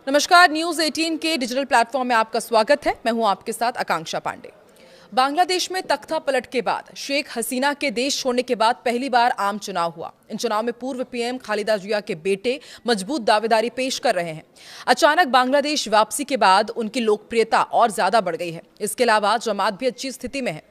नमस्कार, न्यूज 18 के digital platform में आपका स्वागत है। मैं हूं आपके साथ आकांक्षा पांडे। बांग्लादेश में तख्ता पलट के बाद शेख हसीना के देश छोड़ने के बाद पहली बार आम चुनाव हुआ। इन चुनाव में पूर्व पीएम खालिदा जिया के बेटे मजबूत दावेदारी पेश कर रहे हैं। अचानक बांग्लादेश वापसी के बाद उनकी लोकप्रियता और ज्यादा बढ़ गई है। इसके अलावा जमात भी अच्छी स्थिति में है।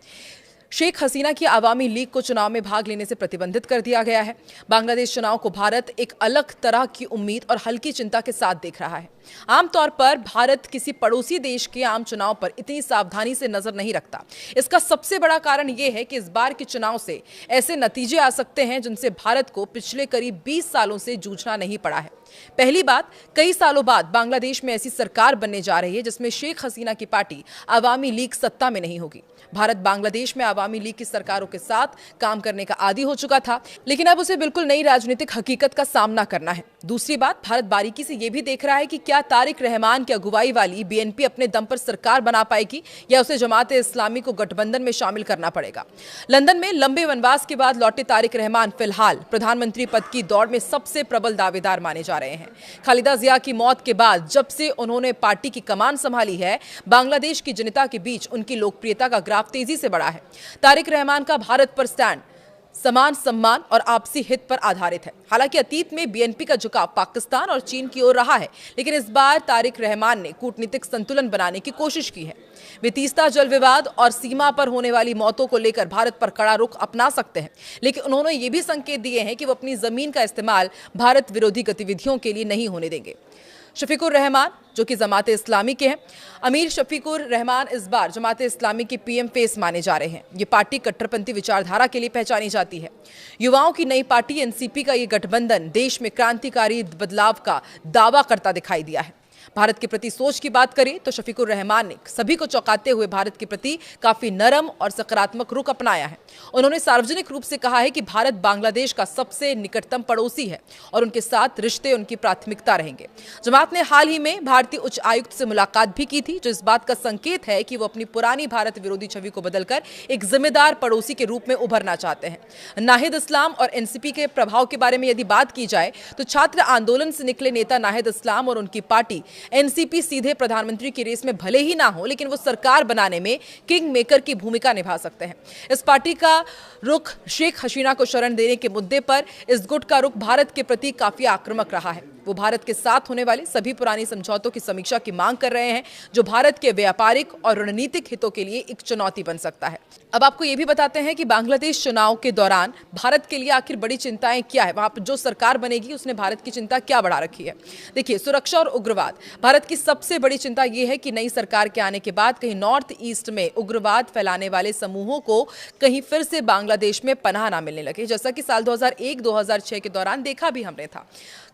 शेख हसीना की आवामी लीग को चुनाव में भाग लेने से प्रतिबंधित कर दिया गया है। बांग्लादेश चुनाव को भारत एक अलग तरह की उम्मीद और हल्की चिंता के साथ देख रहा है। आमतौर पर भारत किसी पड़ोसी देश के आम चुनाव पर इतनी सावधानी से नजर नहीं रखता। इसका सबसे बड़ा कारण यह है कि इस बार के चुनाव से ऐसे नतीजे आ सकते हैं जिनसे भारत को पिछले करीब 20 सालों से जूझना नहीं पड़ा है। पहली बात, कई सालों बाद बांग्लादेश में ऐसी सरकार बनने जा रही है जिसमें शेख हसीना की पार्टी आवामी लीग सत्ता में नहीं होगी। भारत बांग्लादेश में आवामी लीग की सरकारों के साथ काम करने का आदी हो चुका था, लेकिन अब उसे बिल्कुल नई राजनीतिक हकीकत का सामना करना है। दूसरी बात, भारत बारीकी से यह भी देख रहा है कि क्या तारिक रहमान की अगुवाई वाली बीएनपी अपने दम पर सरकार बना पाएगी या उसे जमात इस्लामी को गठबंधन में शामिल करना पड़ेगा। लंदन में लंबे वनवास के बाद लौटे तारिक रहमान फिलहाल प्रधानमंत्री पद की दौड़ में सबसे प्रबल दावेदार माने जा रहे हैं। खालिदा जिया की मौत के बाद जब से उन्होंने पार्टी की कमान संभाली है, बांग्लादेश की जनता के बीच उनकी लोकप्रियता का ग्राफ तेजी से बढ़ा है। तारिक रहमान का भारत पर स्टैंड समान सम्मान और आपसी हित पर आधारित है। हालांकि अतीत में बीएनपी का झुकाव पाकिस्तान और चीन की ओर रहा है, लेकिन इस बार तारिक रहमान ने कूटनीतिक संतुलन बनाने की कोशिश की है। वे तीस्ता जल विवाद और सीमा पर होने वाली मौतों को लेकर भारत पर कड़ा रुख अपना सकते हैं, लेकिन उन्होंने ये भी संकेत दिए हैं कि वो अपनी जमीन का इस्तेमाल भारत विरोधी गतिविधियों के लिए नहीं होने देंगे। शफीकुर रहमान, जो कि जमात इस्लामी के हैं, अमीर शफीकुर रहमान इस बार जमात इस्लामी के पीएम फेस माने जा रहे हैं। ये पार्टी कट्टरपंथी विचारधारा के लिए पहचानी जाती है। युवाओं की नई पार्टी एनसीपी का ये गठबंधन देश में क्रांतिकारी बदलाव का दावा करता दिखाई दिया है। भारत के प्रति सोच की बात करें तो शफीकुर रहमान ने सभी को चौंकाते हुए भारत के प्रति काफी नरम और सकारात्मक रुख अपनाया है। उन्होंने सार्वजनिक रूप से कहा है कि भारत बांग्लादेश का सबसे निकटतम पड़ोसी है और उनके साथ रिश्ते उनकी प्राथमिकता रहेंगे। जमात ने हाल ही में भारतीय उच्च आयुक्त से मुलाकात भी की थी, जो इस बात का संकेत है कि वो अपनी पुरानी भारत विरोधी छवि को बदलकर एक जिम्मेदार पड़ोसी के रूप में उभरना चाहते हैं। नाहिद इस्लाम और एनसीपी के प्रभाव के बारे में यदि बात की जाए तो छात्र आंदोलन से निकले नेता नाहिद इस्लाम और उनकी पार्टी एनसीपी सीधे प्रधानमंत्री की रेस में भले ही ना हो, लेकिन वो सरकार बनाने में किंग मेकर की भूमिका निभा सकते हैं। इस पार्टी का रुख शेख हसीना को शरण देने के मुद्दे पर इस गुट का रुख भारत के प्रति काफी आक्रामक रहा है। वो भारत के साथ होने वाले सभी पुरानी समझौतों की समीक्षा की मांग कर रहे हैं, जो भारत के व्यापारिक और रणनीतिक हितों के लिए एक चुनौती बन सकता है। अब आपको ये भी बताते हैं कि बांग्लादेश चुनाव के दौरान भारत के लिए आखिर बड़ी चिंताएं क्या है। वहां पर जो सरकार बनेगी उसने भारत की चिंता क्या बढ़ा रखी है। देखिए, सुरक्षा और उग्रवाद भारत की सबसे बड़ी चिंता यह है कि नई सरकार के आने के बाद कहीं नॉर्थ ईस्ट में उग्रवाद फैलाने वाले समूहों को कहीं फिर से बांग्लादेश में पनाह ना मिलने लगे, जैसा कि साल 2001-2006 के दौरान देखा भी हमने था।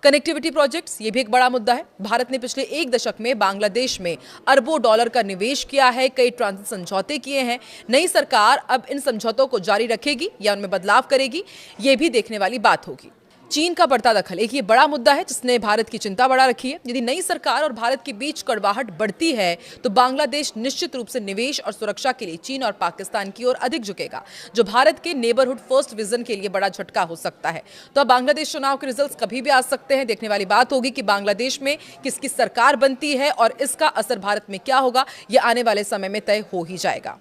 कनेक्टिविटी प्रोजेक्ट्स, ये भी एक बड़ा मुद्दा है। भारत ने पिछले एक दशक में बांग्लादेश में अरबों डॉलर का निवेश किया है, कई ट्रांजिट समझौते किए हैं। नई सरकार अब इन समझौतों को जारी रखेगी या उनमें बदलाव करेगी, ये भी देखने वाली बात होगी। चीन का बढ़ता दखल एक ये बड़ा मुद्दा है जिसने भारत की चिंता बढ़ा रखी है। यदि नई सरकार और भारत के बीच कड़वाहट बढ़ती है तो बांग्लादेश निश्चित रूप से निवेश और सुरक्षा के लिए चीन और पाकिस्तान की ओर अधिक झुकेगा, जो भारत के नेबरहुड फर्स्ट विजन के लिए बड़ा झटका हो सकता है। तो अब बांग्लादेश चुनाव के रिजल्ट्स कभी भी आ सकते हैं। देखने वाली बात होगी कि बांग्लादेश में किसकी सरकार बनती है और इसका असर भारत में क्या होगा, यह आने वाले समय में तय हो ही जाएगा।